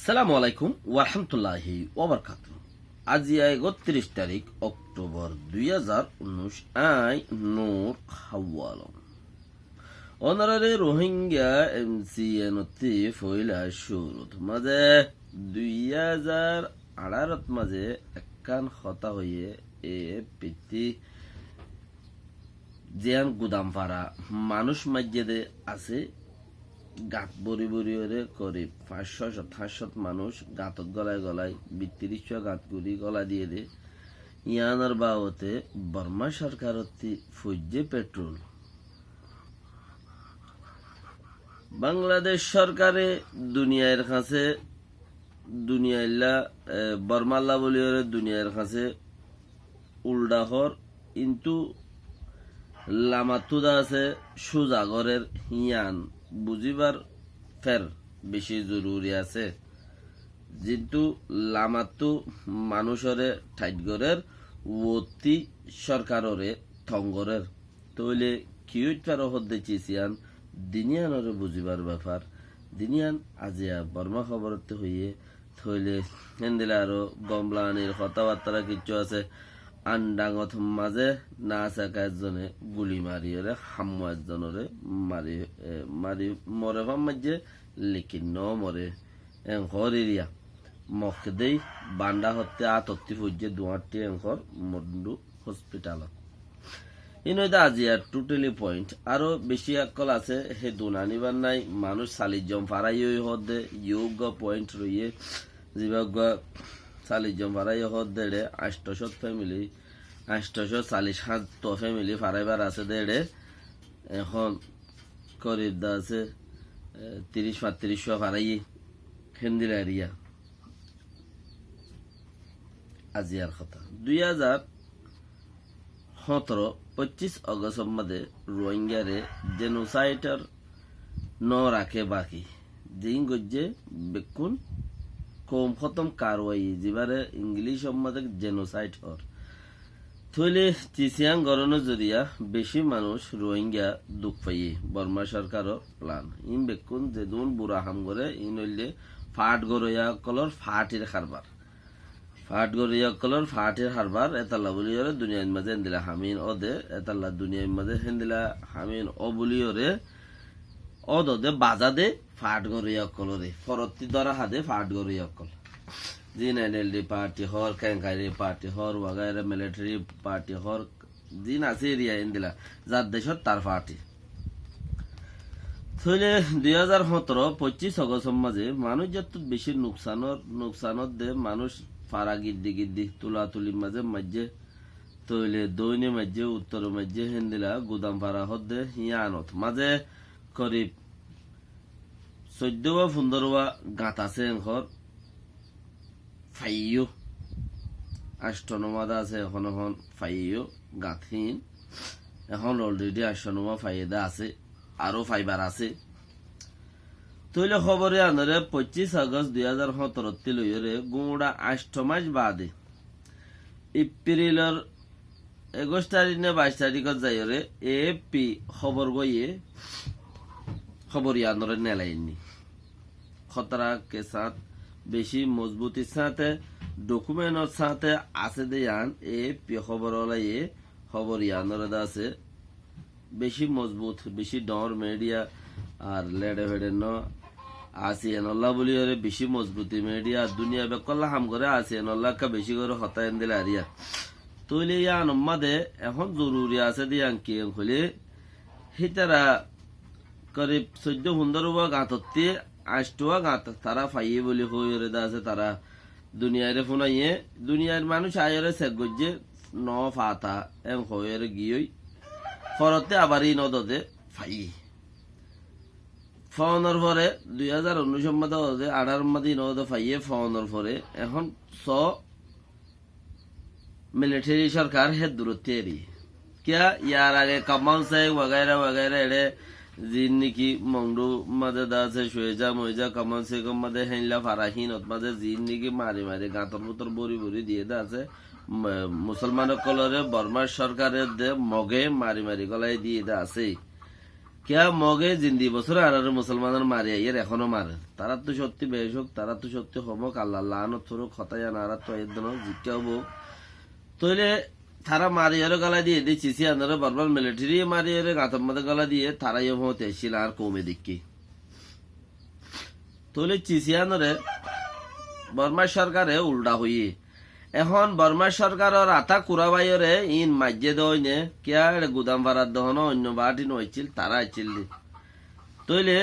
সালামু আলাইকুম ওয়ারহামতুল্লাহি ওয়াবারাকাতুহু। আজ ৩১ তারিখ অক্টোবর ২০১৯ আই নূর হাওয়ালম অনারারে রোহিঙ্গা এমসিএনতি ফইলা শুরুত মাঝে ২০১৮ মাঝে একান হতা হয়ে এ পিতি জিয়ান গুদামপাড়া মানুষ মাঝে আছে গাত বরি বরি করে ৫০০-৭০০ মানুষ গাতত গলায় গলায় ৩২ গাত গুলি গলা দিয়ে দে ইয়ানার বাবতে বর্মা সরকার ফুজে পেট্রোল বাংলাদেশ সরকারে দুনিয়ার কাছে দুনিয়াইল্লা বর্মাল্লা বলি দুনিয়ার কাছে উল্টা হর কিন্তু লামাতুদা আছে সুজাগরের হিয়ান বুঝিবার ফের বেশি জরুরি আছে কিন্তু লামাতু মানুষরে ঠাইটগরের ওতি সরকাররে থঙ্গরের তইলে কিউট ফের হদ্দে চিছিয়ান দিনিয়ানরে বুঝিবার ব্যাপার দিনিয়ান আজিয়া বর্মা খবরতে হইয়ে থইলে হেন্দিলে আরো গমলানির কথাবার্তা কিছু আছে আন্ডাঙত মাঝে না আছে একজনে গুলি মারি ওরে হাম্মু একজনরে মারি মারি মরে ভাম মাঝে লেকিন ন মরে এঙ্কর এরিয়া মখ দেই বান্ডা হতে আতত্তি ফুজে দুয়ারটি এঙ্কর মন্ডু হসপিটাল ইনইদা আজি আর টোটালি পয়েন্ট আরো বেশি আকল আছে হে দুনানিবার নাই মানুষ সালিজম ফারাই হদে যোগ্য পয়েন্ট রইয়ে জীবক চালিশজন ফারাই হদ দেড়ে ৮০০ ফ্যামিলি ৮৪৭ ফ্যামিলি ফারাইবার আছে দেড়ে এখন করিব দা আছে ৩০-৩৫০ ফারাই হেন্দির এরিয়া আজিয়ার কথা ২০১৭ ২৫ অগস্ট মধ্যে রোহিঙ্গারে জেনোসাইটার ন রাখে বাকি জিং গজ্জে বেকুন কম খতম কারওয়াই যেবারে ইংলিশ সম্মাদক জেনোসাইড হর থইলে চিসিয়াং গরণ জরিয়া বেশি মানুষ রোহিঙ্গা দুঃখ পাইয়ে বর্মা সরকারও প্লান ইন বেকুন যেদুন বুড়া হাম করে ইন হইলে ফাট গরইয়া কলর ফাটির হারবার ফাট গরইয়া কলর ফাটির হারবার এতাল্লা বলি ওরে দুনিয়ার মাঝে হেন্দিলা হামিন অদে এতাল্লা দুনিয়ার মাঝে হেন্দিলা হামিন অ বলি ওরে অদে বাজা দে ফাট গরিয়া কলরে ফরতি ধরা হাদে ফাট গরিয়া কল জিন এনএলডি পার্টি হর ক্যাঙ্কারি পার্টি হর ওয়াগাইরা মিলিটারি পার্টি হর জিন আছে এরিয়া ইন্দিলা যার দেশত তার পার্টি থইলে ২০১৭ ২৫ অগস্ট মাঝে মানুষ যত বেশি নুকসানত দে মানুষ ফারা গিদ্দি তুলা তুলির মাঝে মাঝে তইলে দৈনে মাঝে উত্তর মাঝে হেন্দিলা গুদাম ফারা হদে হিয়ানত মাঝে করিব ১৪-১৫ গাঁত আছে এখর ফাইও ৮৯ আছে এখন ফাইও গাঁতহীন এখন অলরেডি ৮৯ ফাইদা আছে আরো ফাইবার আছে তৈলে খবরে আনরে ২৫ আগস্ট ২০১৭ লইরে গুড়া ৮ মাস বাদে এপ্রিলের ২১ তারিখ নে ২২ তারিখত যাইরে এপি খবর বইয়ে খবরই আনরে নেলাইনি খতরা के साथ বেশি মজবুতির সাথে ডকুমেন্টের সাথে আছে দেয়ান এ খবর হলাইয়ে খবর ইয়ানরে আছে বেশি মজবুত বেশি ডর মিডিয়া আর লেডে ফেডে ন আসিয়ানল্লাহ বলি ওরে বেশি মজবুতি মিডিয়া দুনিয়া বেকল্লা হাম করে আসিয়ানল্লাহ কা বেশি করে হতায়ন দিলে আরিয়া তৈলে ইয়ান মাদে এখন জরুরি আছে দিয়ান কি হলে হিতারা করিব ১৪-১৫ গাঁততে ৮ গাঁত তারা ফাইয়ে বলি হয়ে আছে তারা দুনিয়ারে ফোনাইয়ে দুনিয়ার মানুষ আয়রে সেক গজ্জে ন ফাতা এম হয়ে গিয়ে ফরতে আবার ই নদে ফাইয়ে ফোনের পরে ২০১৯ মধ্যে ১৮ মধ্যে নদে ফাইয়ে ফোনের পরে এখন মিলিটারি সরকার হে দূরত্বে এড়িয়ে क्या यार आगे कमान से वगैरह वगैरह एड़े जिन निकी मंगडू मदे दासे शुएजा मोइजा कमान से कम मदे हेनला फाराहीन ओत मदे जिन निकी मारी मारी गातर पुतर बोरी बोरी দিয়ে দাসে মুসলমান কলরে বর্মা সরকারের দে মগে মারি মারি গলায় দিয়ে দা আছে কেয়া মগে জিন্দি বছর আর মুসলমানের মারি আইয়ের এখনো মারে তারা তো সত্যি বেশ হোক তারা তো সত্যি হমক আল্লাহ লানত থরুক হতায়া নারা তো এর জন্য জিজ্ঞা হবো তৈলে তারা মারিয়ারও গালা দিয়ে দিয়ে চিসি আনারও বারবার মিলিটারি মারিয়ারে গাঁতর মধ্যে গলা দিয়ে তারাই হতে এসেছিল আর কমে দিকি তৈলে চিসি আনরে বর্মা সরকারে উল্টা হইয়ে এখন বর্মা সরকারের আতা কুড়াবাইরে ইন মাজ্যে দইনে কেয়া গুদাম ভাড়ার দহন অন্য বাটি নইছিল তারা আইছিল তৈলে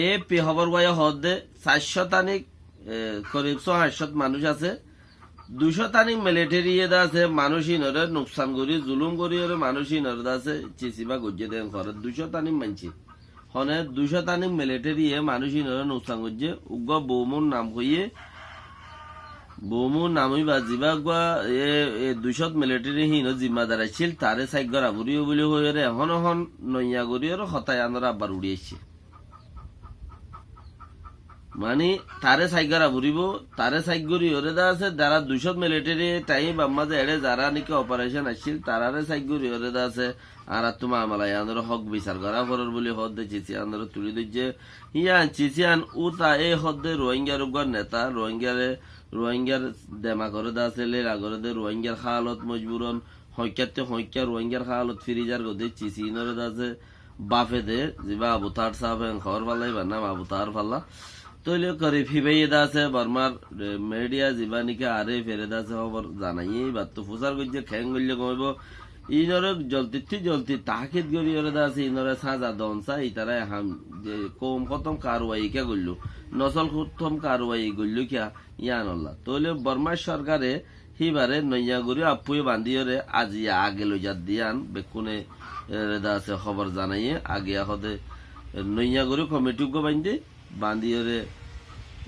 এ পি খবর গায়ে হদে 400 তানিক করিব 600 মানুষ আছে 200 তানিক মিলিটারি এদা আছে মানুষ ইনরে নুকসান করি জুলুম করি ওরে মানুষ ইনরে আছে চিচিবা গজ্জে দেন করে 200 তানিক মানছি হনে 200 তানিক মিলিটারি এ মানুষ ইনরে নুকসান গজ্জে উগ্র বৌমুর নাম হইয়ে বৌমুর নামই বা জিবা গা এ 200 মিলিটারি হিন জিম্মাদার আছিল তারে সাইগর আবুরিও বলে হয়ে রে এখন এখন নইয়া গরিয়র হতায় আনরা আবার উড়িয়েছে মানে তারে সাইগারা ভরিব তারে সাইগরি ওরে দা আছে যারা 200 মিলিটারি টাইম আমাদের এড়ে যারা নাকি অপারেশন আসছিল তারারে সাইগরি ওরে দা আছে আর তোমা আমালাই আন্দর হক বিচার করা ফরর বলি হদ দিছি আন্দর তুলি দিছে ইয়ান চিচিয়ান উতা এ হদে রোহিঙ্গার উপর নেতা রোহিঙ্গার দেমা করে দা আছে লেরা করে দে রোহিঙ্গার হালত মজবুরন হইকাতে হইকা রোহিঙ্গার হালত ফিরিজার গদে চিচি নরে দা আছে বাফে দে জিবা আবু তার সাহেব খবর পালাই বানাম আবু তার পাল্লা তৈলে করে ফিবাইয়ে আছে বর্মার মিডিয়া জীবানিকে আরে ফেরে আছে খবর জানাই বা তো ফুসার গজ্জে খ্যাং গল্লে কমব ইনর জলতি তাহিদ গরি ওরে আছে ইনরে সাজা দনসা ইতারা হাম যে কম খতম কারওয়াই কে গল্ল নসল খতম কারওয়াই গল্ল কিয়া ইয়ান আল্লাহ তৈলে বর্মা সরকারে হিবারে নইয়া গরি আপুয়ে বান্দিয়রে আজি আগে লইয়া দিয়ান বেকুনে রেদা আছে খবর জানাইয়ে আগে হদে নইয়া গরি কমিটি গো বান্ধে বান্দিয়রে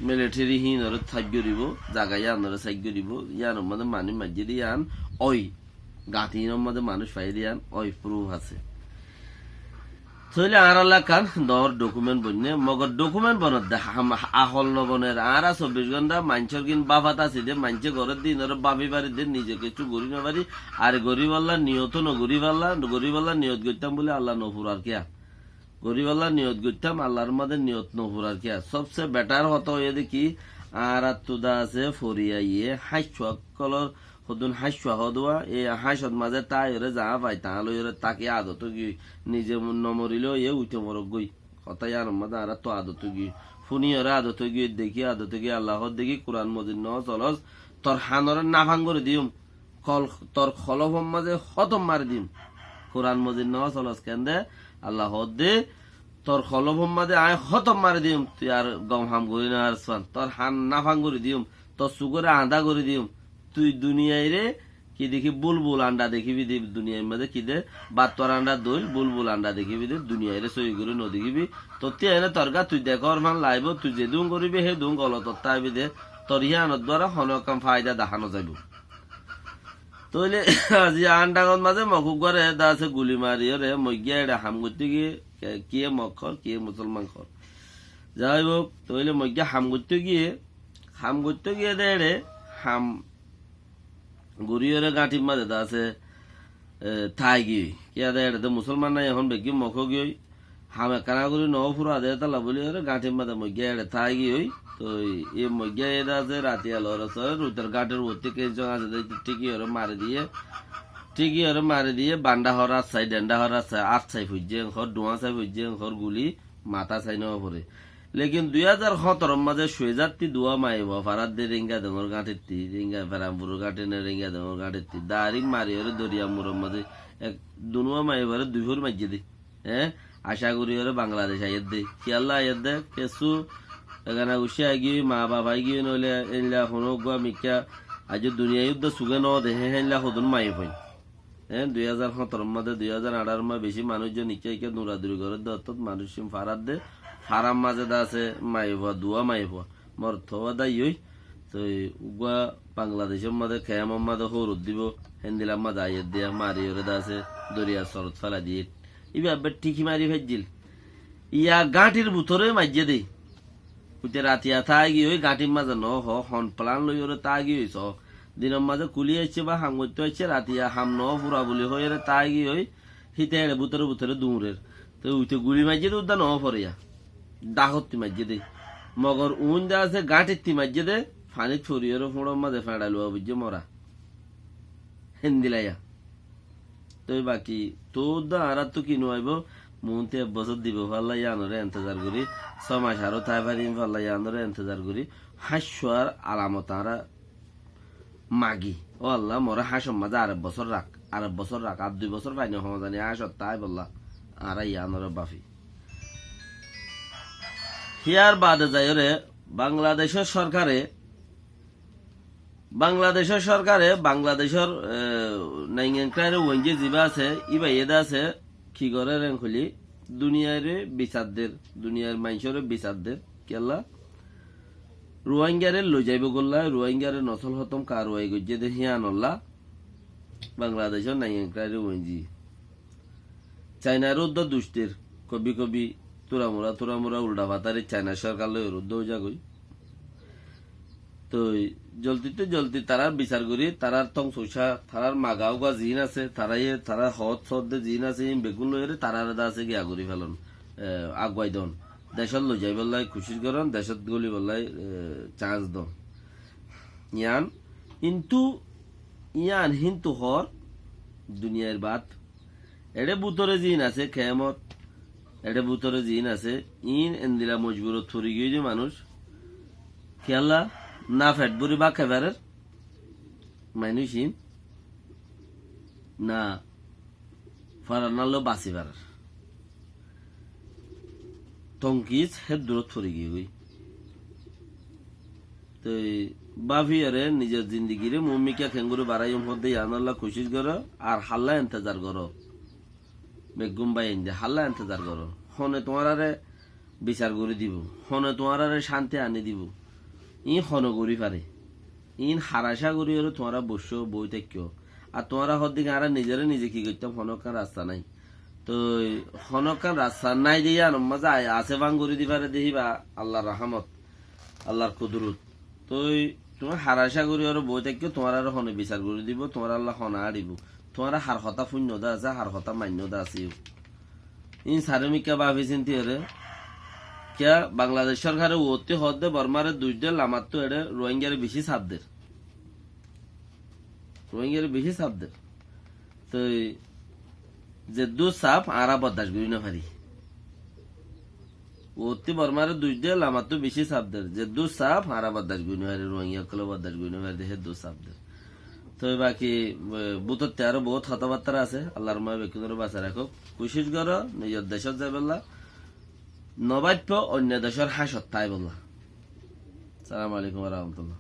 মিলিটারি হিন ওর সাহায্য দিব জাগাই আনরে সাহায্য দিব ইয়ার মধ্যে মানুষ মাঝে দিয়ান ওই গাতির মধ্যে মানুষ পাই দিয়ান ওই প্রুফ আছে তৈলে আর কান দর ডকুমেন্ট বন্যে মগর ডকুমেন্ট বনত দে আহল নবনের আর 24 ঘন্টা মানুষের কিন বাফাত আছে দে মানুষে ঘরের দিন ওর বাপি বাড়ি দে নিজে কিছু গরি না পারি আর গরিব আল্লাহ নিয়ত ন গরিব আল্লাহ নিয়ত করতাম বলে আল্লাহ নফুর আর কিয়া গরিব আল্লাহ নিয়ত করতাম আল্লাহর মধ্যে নিয়ত নফুর আর কিয়া সবচেয়ে বেটার হতো হয়ে দেখি আর তুদা আছে ফরিয়া ইয়ে হাস্য কলর হদুন হাস্য হদুয়া এই হাসত মাঝে তাই ওরে যা পাই তাহলে ওরে তাকে আদত গি নিজে নমরিল এ উঠে মরক গই কথাই আর মধ্যে আর তো আদত গি ফুনি ওরে আদত গিয়ে দেখি আদত গিয়ে আল্লাহর দেখি কোরআন মজিদ ন চলস তোর হানরে নাফাং করে দিম তোর খলফম মাঝে খতম মারি দিম কোরআন মজিদ ন চলস কেন্দে আল্লাহ দে তোর খলফম মাঝে আয় খতম মারি দিম তুই আর গম হাম করি না আর তোর হান নাফাং করে দিম তোর সুগরে আধা করে দিম তুই দুনিয়ায় রে কি দেখি বুলবুল আন্ডা দেখিবি দুনিয়ার মধ্যে কি দে বাত্তর আন্ডা দইল বুলবুল আন্ডা দেখিবি দে দুনিয়ায় রে সই করে নদেখিবি তোর এনে তরকা তুই দেখর মান লাইব তুই যে দুং করিবি সেই দুং গলত তাইবি দে তোর ইয়ানোর দ্বারা হনকাম ফায়দা দেখানো যাব তইলে আজি আন্ডাগত মাঝে মকুক করে দা আছে গুলি মারি রে মগিয়া এটা হাম করতে গিয়ে কে মক্ষর কে মুসলমান খর যাই হোক তইলে মগিয়া হাম করতে গিয়ে দে রে হাম গরিয়রে গাঁঠির মাঝে দা আছে থাই গিয়ে কিয়া দে এটা মুসলমান নাই এখন বেগি মখ গিয়ে হামে কানা করি ন ফুরা দে তালা বলি গাঁঠির মাঝে মগিয়া এটা থাই গিয়ে তো এই মগিয়া এটা আছে রাতি আলোর আছে রুতের গাঁটের ভর্তি কেঞ্চং আছে টিকি ওরে মারি দিয়ে বান্ডা হর আসাই ডেন্ডা হর আছে আট সাই ফুজে ঘর ডুয়া সাই ফুজে ঘর গুলি মাথা চাই নেওয়া পরে লেকিন 2017 মাঝে সুয়েজাতি দুয়া মাইব ফারাত দে রিঙ্গা দঙর গাঁটের রিঙ্গা ফেরামপুর গাঁটে নে রিঙ্গা দঙর গাঁটের দাঁড়ি মারি ওরে দরিয়া মুরর মাঝে এক দুনুয়া মাইবারে 2 ফুর মাইজে দে হ্যাঁ আশা করি ওরে বাংলাদেশ আইয়ের দে কি আল্লাহ আইয়ের দে কেসু এখানে উসে গিয়ে মা বাবা গিয়ে নইলে এনলা হনো গুয়া মিকা আজ দুনিয়া যুদ্ধ সুগে ন দেহে হেনলা হদুন মাই হই হ্যাঁ 2017 মাঝে 2018 মা বেশি মানুষজন ইকে দৌড়াদৌড়ি করে দত্ত মানুষ ফারাত দে ফারাম মাঝে দা আছে মাইবা দুয়া মাইবা মর থোয়া দাই হই তো উগা বাংলাদেশের মাঝে খেয়াম মাঝে হরুদ দিব হেন্দিলাম মাঝে আইয়ের দিয়া মারি ওরে দা আছে দরিয়া শরৎ ফেলা দিয়ে ইবা ঠিকই মারি ফেলছিল ইয়া গাঁটির ভিতরে মাইজে দেই উঠে রাতিয়া থাই গিয়ে ওই গাঁটির মাঝে ন হন প্লান লই ওরে তা গিয়ে হইছ দিনের মাঝে কুলি আসছে বা হাম করতে হচ্ছে রাতিয়া হাম ন পুরা বলি হয়ে তাই গিয়ে ওই হিতে ভিতরে দৌড়ের তো উঠে গুলি মাঝে দে উদ্যান অফরিয়া ডাকতি মাঝে দে মগর উন যা আছে গাঁটের মাঝে দে ফানি ছড়িয়ে ফোড়র মাঝে ফেঁড়ালু বুঝছে মরা হেন্দিলাইয়া তো বাকি তো উদ্যান আর তো কিনো আইব মুহূর্তে এক বছর দিব ফাল্লা ইয়ানরে এন্তজার করি 6 মাস আরো তাই পারিম ফাল্লা ইয়ানরে এন্তজার করি হাস্যার আলামত আরা মাগি ও আল্লাহ মরে হাসম মাঝে আরেক বছর রাখ আর 2 বছর পাইনি সমাধানে হাসত তাই বললা আর ইয়ানরে বাফি হিয়ার বাদে যাই রে বাংলাদেশের সরকারে বাংলাদেশের নাইঙ্গারে ওয়েঞ্জে জিবা আছে ইবা এদা আছে কি করে রেন খুলি দুনিয়ার মানুষের বিচারদের কেলা রোহিঙ্গারে লই যাইব গল্লা রোহিঙ্গারে নসল হতম কার ওয়াই গজ্জে দে হিয়ানল্লা বাংলাদেশের নাইঙ্গারে ওয়েঞ্জি চাইনার উদ্দ দুষ্টের কবি তোরামুরা উল্টা ভাতারে চাইনা সরকার লই রুদ্ধ যাগই তো জলদি তারার বিচার করি তারার তং সৈসা তারার মাগাও গা জিন আছে তারা হদ জিন আছে বেগুন লইরে তারার আছে গিয়া করি ফেলন আগুয়াই দন দেশত লই যাই বললাই খুশি করন দেশত গলি বললাই চান্স দন কিন্তু হর দুনিয়ার বাত এডে বুতরে জিন আছে খেমত এডে বুতরে জিন আছে এন্দিলা মজবুরত থরি গিয়ে মানুষ খেলা না ফেট বুড়ি বা খেবারের মানুষিন না ফারানালো বাঁচিবার টঙ্কিজ হে দূরত ফরি গিয়ে তো বাফি আরে নিজের জিন্দিগিরে মম্মিকা খেঙ্গুরু বাড়াই মধ্যে আনাল্লা খুশি করো আর হাল্লা এন্তজার করো বেগুম বাই হাল্লা এন্তজার করো হনে তোমার আরে বিচার করে দিব হনে তোমার আরে শান্তি আনি দিব হন করি পারে হারাশা করি তোমারা বসো বই থাকিও আর তোমারা হদিকে আর নিজে কি করতাম হনকান রাস্তা নাই তো হনকান রাস্তা নাই দিয়ে মজা আছে ভাঙ করে দিবারে দেখিবা আল্লাহর রহমত আল্লাহর কুদরত তো তোমার হারাশা করি বই থাকিও তোমার আর হনে বিচার করে দিব তোমার আল্লাহ হনা দিব তোমার হার হতা শূন্যতা আছে হার হতা মান্যতা আছে সারমিকা ভাবি চিন্তি রে क्या बांग्लादेश सरकार ओते हदे बर्मारे दुजदे लामात तो एडे रोहिंग्यारे बेশি সাবদের তো যে দু সাপ আরা বদাস গুই না পারি ওতে বর্মারে দুজদে লামাত তো বেশি সাবদের যে দু সাপ আরা বদাস গুই না পারি রোহিঙ্গা কলে বদাস গুই না পারি হে দু সাবদের তো বাকি বুততে আরো বহুত কথাবার্তা আছে আল্লাহর মা বেকুনরে বাঁচা রাখো কোশিশ করো নিজের দেশত যাবেলা নবাদ্য অন্য দেশের হাসত তাই বললা। সালাম আলাইকুম রহমতুল্লাহ।